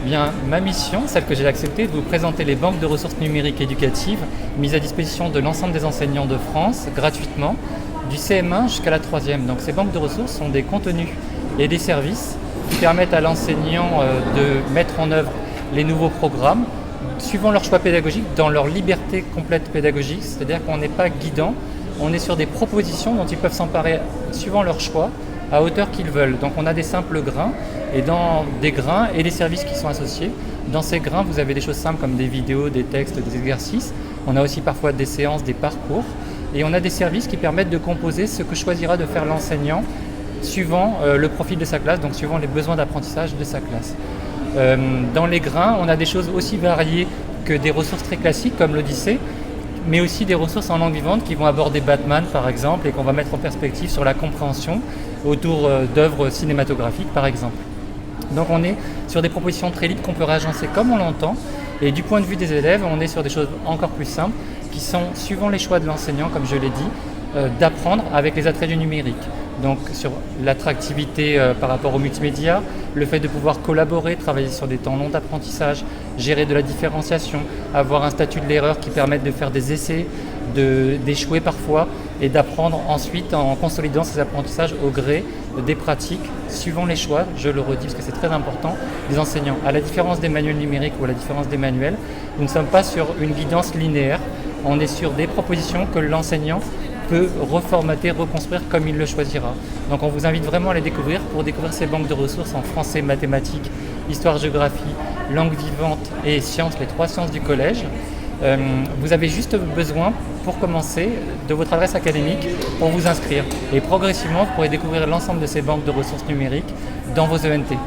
Bien, ma mission, celle que j'ai acceptée, est de vous présenter les banques de ressources numériques éducatives mises à disposition de l'ensemble des enseignants de France gratuitement, du CM1 jusqu'à la 3e. Donc ces banques de ressources sont des contenus et des services qui permettent à l'enseignant de mettre en œuvre les nouveaux programmes suivant leur choix pédagogique, dans leur liberté complète pédagogique, c'est-à-dire qu'on n'est pas guidant, on est sur des propositions dont ils peuvent s'emparer suivant leur choix, à hauteur qu'ils veulent. Donc on a des simples grains, et dans des grains et des services qui sont associés. Dans ces grains, vous avez des choses simples comme des vidéos, des textes, des exercices. On a aussi parfois des séances, des parcours. Et on a des services qui permettent de composer ce que choisira de faire l'enseignant suivant le profil de sa classe, donc suivant les besoins d'apprentissage de sa classe. Dans les grains, on a des choses aussi variées que des ressources très classiques comme l'Odyssée, mais aussi des ressources en langue vivante qui vont aborder Batman par exemple et qu'on va mettre en perspective sur la compréhension autour d'œuvres cinématographiques par exemple. Donc on est sur des propositions très libres qu'on peut réagencer comme on l'entend, et du point de vue des élèves, on est sur des choses encore plus simples qui sont, suivant les choix de l'enseignant, comme je l'ai dit, d'apprendre avec les attraits du numérique. Donc sur l'attractivité par rapport au multimédia, le fait de pouvoir collaborer, travailler sur des temps longs d'apprentissage, gérer de la différenciation, avoir un statut de l'erreur qui permette de faire des essais, d'échouer parfois et d'apprendre ensuite en consolidant ces apprentissages au gré des pratiques, suivant les choix, je le redis parce que c'est très important, des enseignants. À la différence des manuels numériques ou à la différence des manuels, nous ne sommes pas sur une guidance linéaire, on est sur des propositions que l'enseignant peut reformater, reconstruire comme il le choisira. Donc on vous invite vraiment à les découvrir pour découvrir ces banques de ressources en français, mathématiques, histoire, géographie, langue vivante et sciences, les 3 sciences du collège. Vous avez juste besoin, pour commencer, de votre adresse académique pour vous inscrire. Et progressivement, vous pourrez découvrir l'ensemble de ces banques de ressources numériques dans vos ENT.